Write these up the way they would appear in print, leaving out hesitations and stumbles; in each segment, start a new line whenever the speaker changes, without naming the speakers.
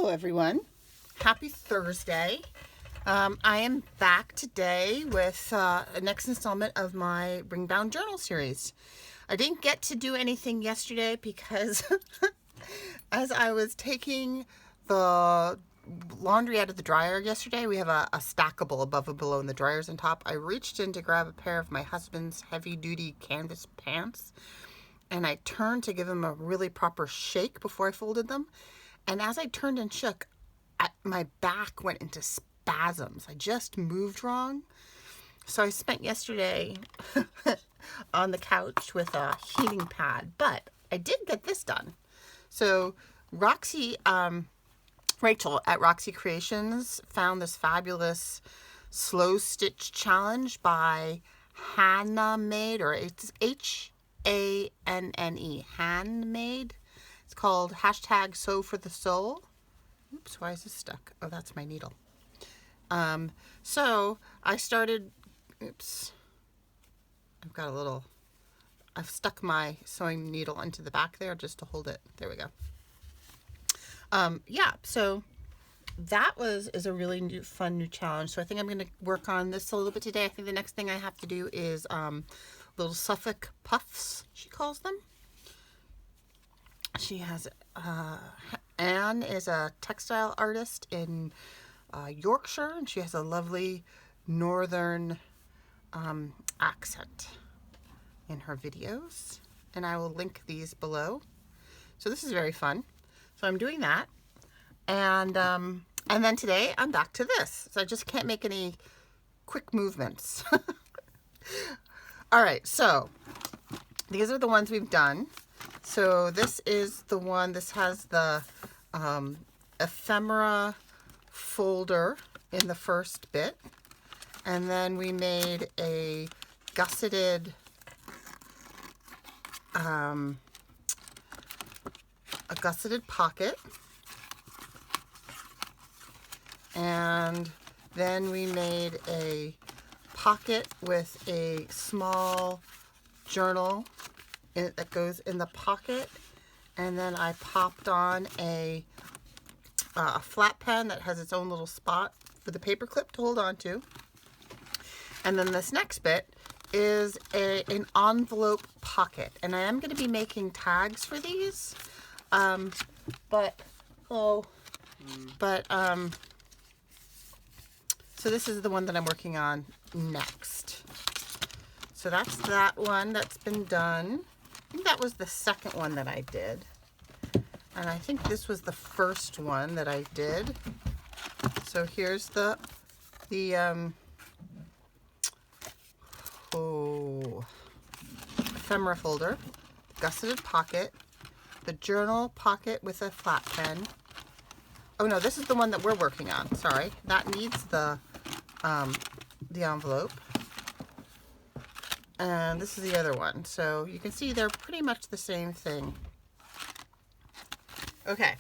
Hello everyone. Happy Thursday. I am back today with the next installment of my Bring Down Journal series. I didn't get to do anything yesterday because as I was taking the laundry out of the dryer yesterday, we have a stackable above and below and the dryer's on top. I reached in to grab a pair of my husband's heavy duty canvas pants and I turned to give them a really proper shake before I folded them. And as I turned and shook, my back went into spasms. I just moved wrong. So I spent yesterday on the couch with a heating pad, but I did get this done. So Rachel at Roxy Creations found this fabulous slow stitch challenge by Hannamade, or it's Hanne, Handmade. It's called #Sew for the Soul. Oops, why is this stuck? Oh, that's my needle. So I started, I've stuck my sewing needle into the back there just to hold it. There we go. So that is a really fun new challenge. So I think I'm going to work on this a little bit today. I think the next thing I have to do is little Suffolk puffs, she calls them. She has, Anne is a textile artist in Yorkshire, and she has a lovely northern accent in her videos, and I will link these below. So this is very fun. So I'm doing that, and then today I'm back to this. So I just can't make any quick movements. All right, so these are the ones we've done. So this is the one, this has the ephemera folder in the first bit. And then we made a gusseted, pocket. And then we made a pocket with a small journal that goes in the pocket, and then I popped on a flat pen that has its own little spot for the paper clip to hold on to. And then this next bit is an envelope pocket, and I am going to be making tags for these, so this is the one that I'm working on next. So that's that one that's been done. I think that was the second one that I did. And I think this was the first one that I did. So here's the ephemera folder, gusseted pocket, the journal pocket with a flat pen. Oh no, this is the one that we're working on. Sorry, that needs the envelope. And this is the other one. So you can see they're pretty much the same thing. Okay,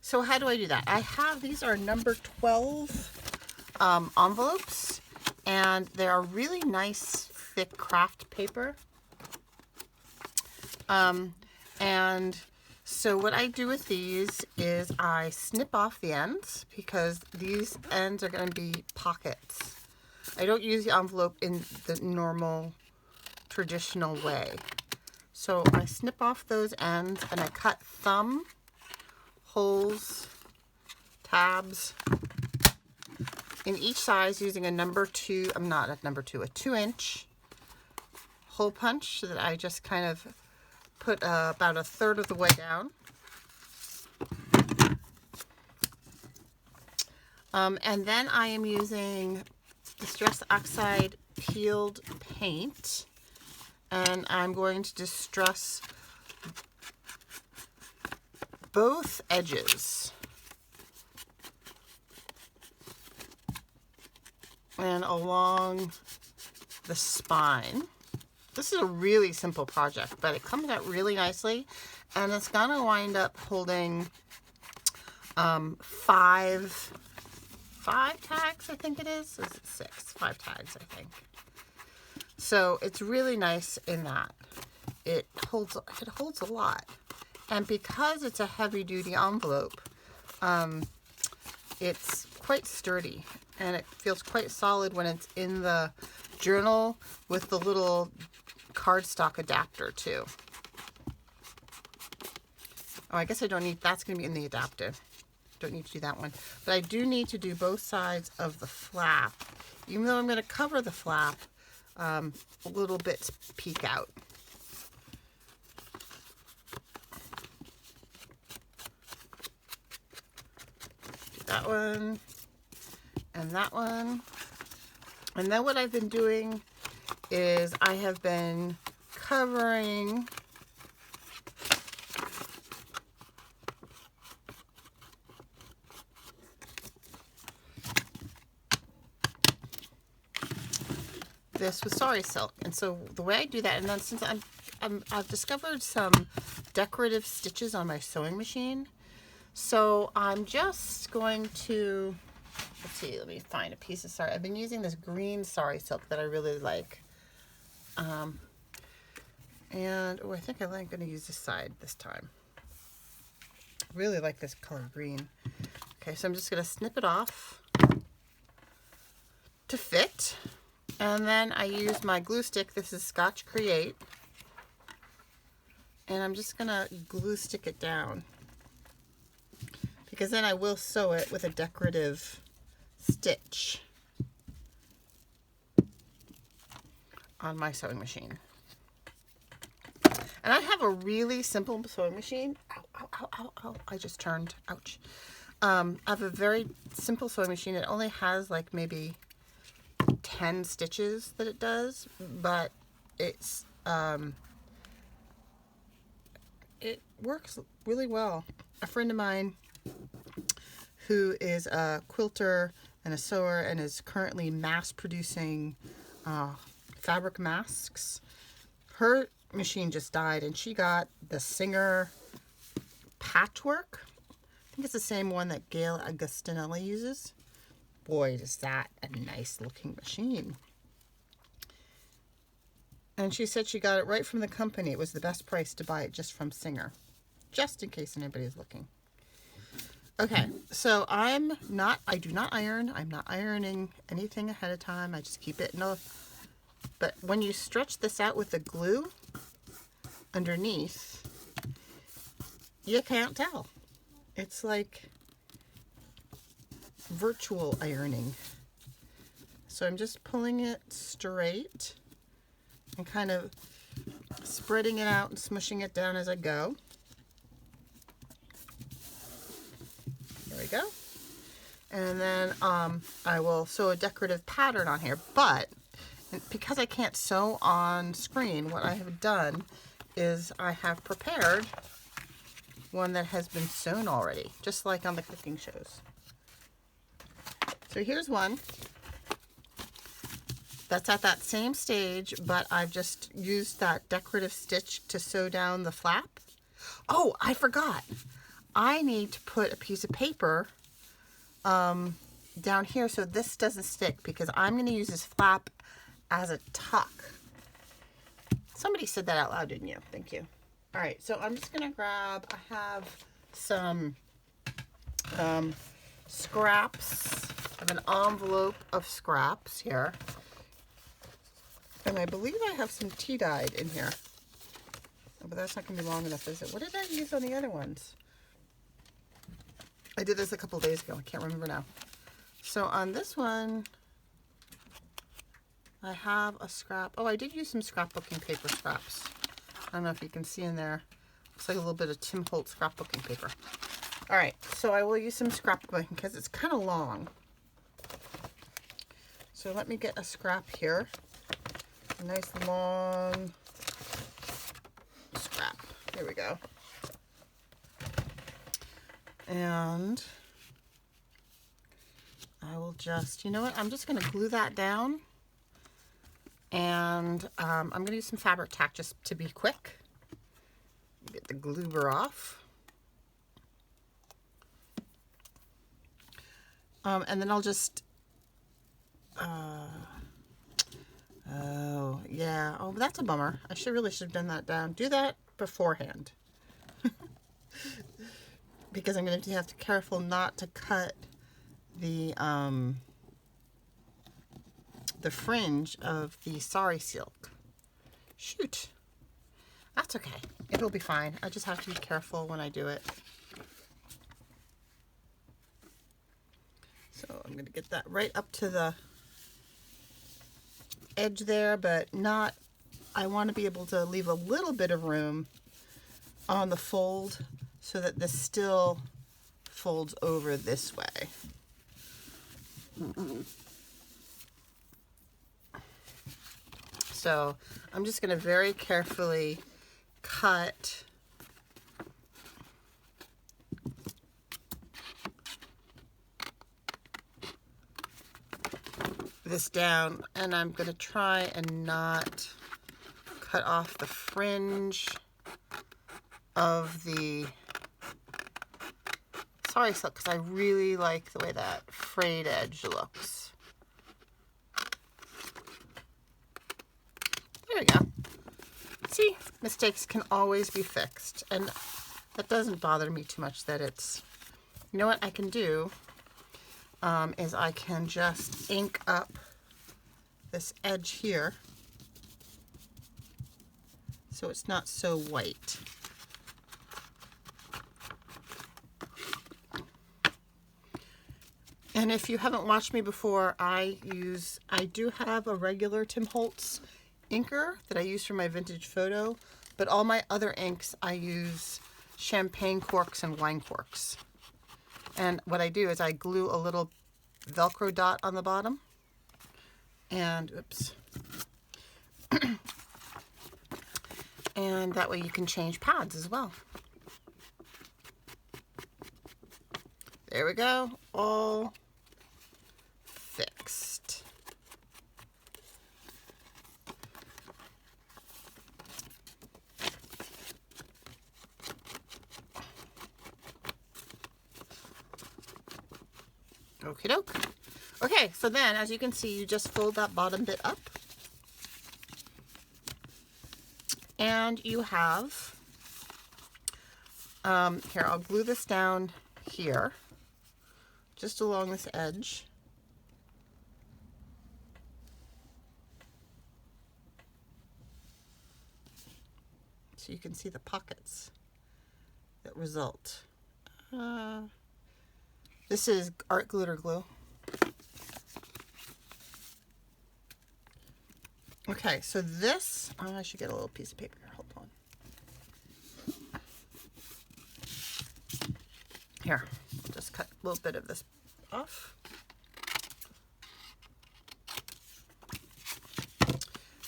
so how do I do that? I have, these are number 12 envelopes, and they are really nice, thick craft paper. And so what I do with these is I snip off the ends, because these ends are going to be pockets. I don't use the envelope in the normal traditional way. So I snip off those ends and I cut thumb holes, tabs in each size using a a 2-inch hole punch, so that I just kind of put about a third of the way down. And then I am using Distress Oxide peeled paint, and I'm going to distress both edges and along the spine. This is a really simple project, but it comes out really nicely, and it's gonna wind up holding five tags, I think it is. Is it 6? 5 tags, I think. So it's really nice in that it holds a lot. And because it's a heavy duty envelope, It's quite sturdy, and it feels quite solid when it's in the journal with the little cardstock adapter too. Oh, I guess I don't need, that's going to be in the adaptive. Don't need to do that one. But I do need to do both sides of the flap. Even though I'm going to cover the flap, little bits peek out. Do that one and that one. And then what I've been doing is I have been covering this with Sari Silk. And so the way I do that, and then since I've discovered some decorative stitches on my sewing machine, so I'm just going to, let's see, let me find a piece of Sari. I've been using this green Sari Silk that I really like. And oh, I think I'm going to use this side this time. I really like this color green. Okay, so I'm just going to snip it off to fit. And then I use my glue stick. This is Scotch Create. And I'm just going to glue stick it down, because then I will sew it with a decorative stitch on my sewing machine. And I have a really simple sewing machine. Ow, ow, ow, ow, ow. I just turned. Ouch. I have a very simple sewing machine. It only has like maybe 10 stitches that it does, but it's it works really well. A friend of mine who is a quilter and a sewer and is currently mass producing fabric masks, her machine just died, and she got the Singer Patchwork. I think it's the same one that Gail Agostinelli uses. Boy, is that a nice looking machine. And she said she got it right from the company. It was the best price to buy it just from Singer, just in case anybody's looking. Okay, so I do not iron. I'm not ironing anything ahead of time. I just keep it in a, but when you stretch this out with the glue underneath, you can't tell. It's like virtual ironing. So I'm just pulling it straight and kind of spreading it out and smushing it down as I go. There we go. And then I will sew a decorative pattern on here, but because I can't sew on screen, what I have done is I have prepared one that has been sewn already, just like on the cooking shows. So here's one that's at that same stage, but I've just used that decorative stitch to sew down the flap. Oh, I forgot. I need to put a piece of paper down here so this doesn't stick, because I'm going to use this flap as a tuck. Somebody said that out loud, didn't you? Thank you. All right, so I'm just going to grab, I have some scraps. I have an envelope of scraps here. And I believe I have some tea dyed in here. Oh, but that's not going to be long enough, is it? What did I use on the other ones? I did this a couple days ago. I can't remember now. So on this one, I have a scrap. Oh, I did use some scrapbooking paper scraps. I don't know if you can see in there. Looks like a little bit of Tim Holtz scrapbooking paper. All right, so I will use some scrapbooking because it's kind of long. So let me get a scrap here. A nice long scrap. Here we go. And I will just, you know what? I'm just going to glue that down. And I'm going to use some fabric tack just to be quick. Get the glue off. And then I'll just, oh, yeah. Oh, that's a bummer. I really should have done that down. Do that beforehand. because I'm going to have to be careful not to cut the fringe of the sari silk. Shoot. That's okay. It'll be fine. I just have to be careful when I do it. So I'm going to get that right up to the edge there, but not, I want to be able to leave a little bit of room on the fold so that this still folds over this way. So I'm just going to very carefully cut this down, and I'm going to try and not cut off the fringe of the sari silk because I really like the way that frayed edge looks. There we go. See, mistakes can always be fixed, and that doesn't bother me too much that it's, you know what I can do is I can just ink up this edge here so it's not so white. And if you haven't watched me before, I do have a regular Tim Holtz inker that I use for my vintage photo, but all my other inks I use champagne corks and wine corks. And what I do is I glue a little Velcro dot on the bottom, and oops, and that way you can change pads as well. There we go, all fixed. Okie doke. Okay, so then as you can see, you just fold that bottom bit up, and you have here, I'll glue this down here just along this edge. So you can see the pockets that result. This is art glitter glue. Okay, so this, I should get a little piece of paper here, hold on. Here, I'll just cut a little bit of this off.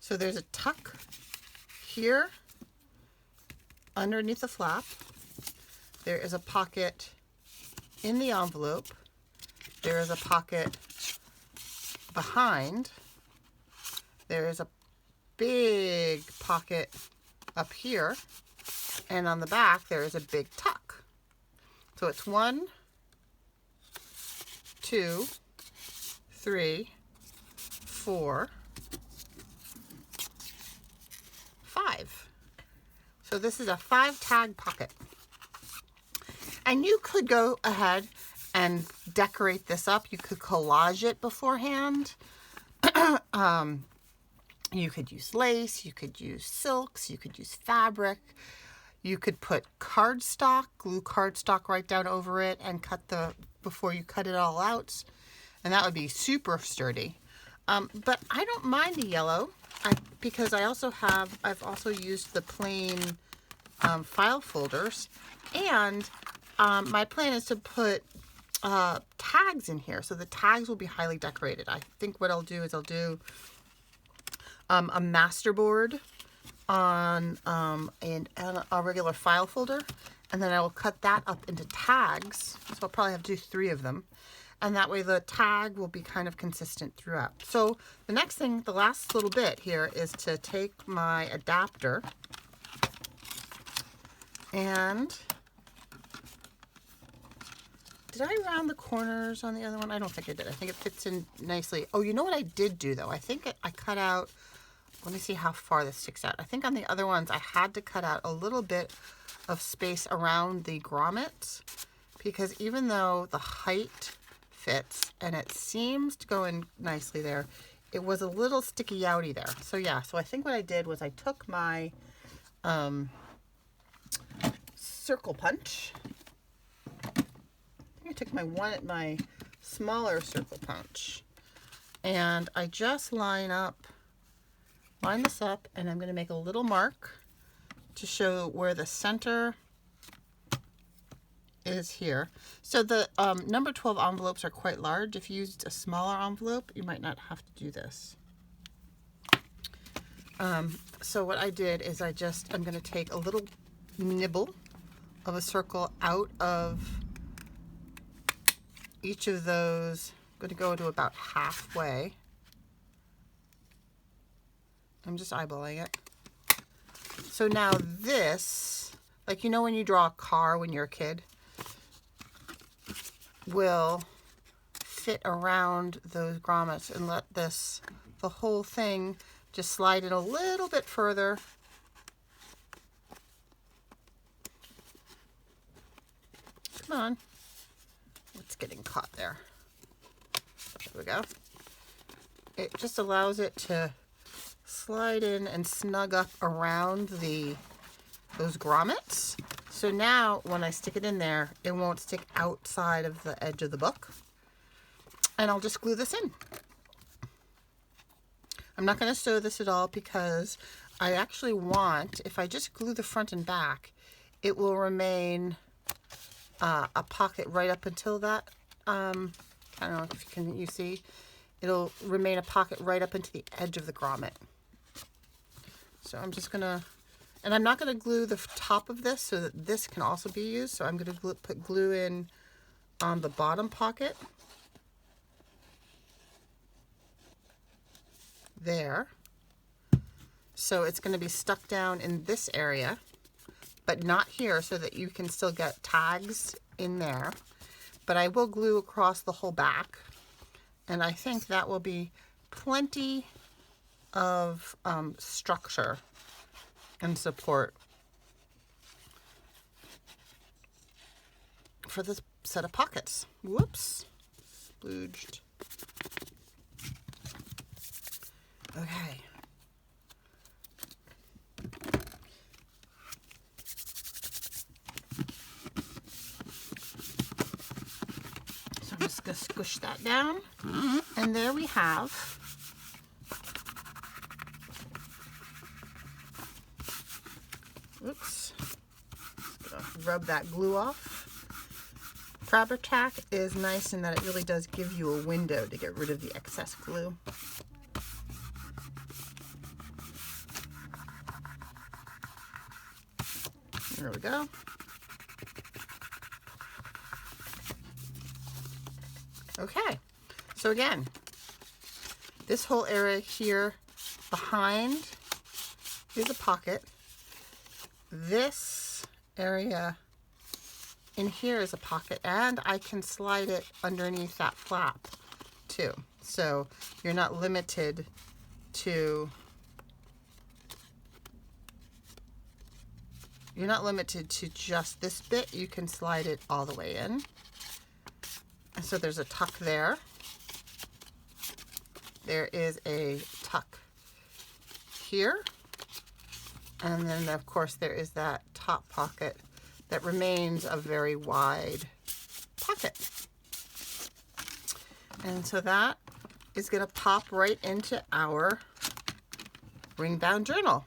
So there's a tuck here underneath the flap. There is a pocket in the envelope. There is a pocket behind. There is a big pocket up here, and on the back there is a big tuck. So it's 1, 2, 3, 4, 5. So this is a 5 tag pocket. And you could go ahead and decorate this up. You could collage it beforehand. You could use lace, you could use silks, you could use fabric. You could put cardstock, glue cardstock right down over it and cut before you cut it all out. And that would be super sturdy. But I don't mind the yellow because I've also used the plain file folders. And my plan is to put tags in here. So the tags will be highly decorated. I think what I'll do is I'll do a masterboard on a regular file folder, and then I will cut that up into tags. So I'll probably have to do 3 of them, and that way the tag will be kind of consistent throughout. So the next thing, the last little bit here, is to take my adapter and did I round the corners on the other one? I don't think I did. I think it fits in nicely. Oh, you know what I did do though? I think I cut out, let me see how far this sticks out. I think on the other ones I had to cut out a little bit of space around the grommets because even though the height fits and it seems to go in nicely there, it was a little sticky outy there. So yeah, so I think what I did was I took my circle punch. I took my smaller circle punch, and I just line this up, and I'm going to make a little mark to show where the center is here. So the number 12 envelopes are quite large. If you used a smaller envelope, you might not have to do this. So what I did is I'm going to take a little nibble of a circle out of each of those. I'm going to go to about halfway. I'm just eyeballing it. So now this, like, you know when you draw a car when you're a kid, will fit around those grommets, and let the whole thing just slide in a little bit further. Come on. It's getting caught there. There we go. It just allows it to slide in and snug up around those grommets. So now when I stick it in there, it won't stick outside of the edge of the book. And I'll just glue this in. I'm not going to sew this at all because I actually want, if I just glue the front and back, it will remain a pocket right up until that. I don't know if you see, it'll remain a pocket right up into the edge of the grommet. So I'm just gonna, and I'm not gonna glue the top of this so that this can also be used. So I'm gonna put glue in on the bottom pocket there. So it's gonna be stuck down in this area, but not here, so that you can still get tags in there. But I will glue across the whole back, and I think that will be plenty of structure and support for this set of pockets. Whoops, splooged. Okay. So I'm just going to squish that down. And there we have oops, just gonna rub that glue off. Fabri-Tac is nice in that it really does give you a window to get rid of the excess glue. There we go. Okay, so again, this whole area here behind is a pocket. This area in here is a pocket, and I can slide it underneath that flap too. So you're not limited to just this bit. You can slide it all the way in. So there's a tuck there. There is a tuck here. And then, of course, there is that top pocket that remains a very wide pocket. And so that is going to pop right into our ring-bound journal.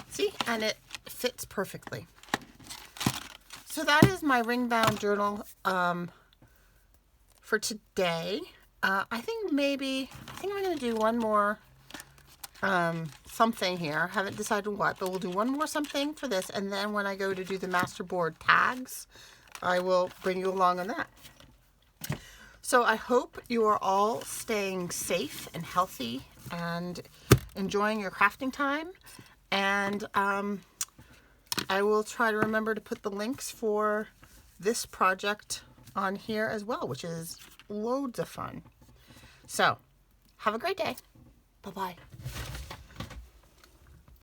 See? And it fits perfectly. So that is my ring-bound journal for today. I think I'm going to do one more something here. Haven't decided what, but we'll do one more something for this, and then when I go to do the masterboard tags, I will bring you along on that. So I hope you are all staying safe and healthy and enjoying your crafting time, and I will try to remember to put the links for this project on here as well, which is loads of fun. So have a great day. Bye-bye.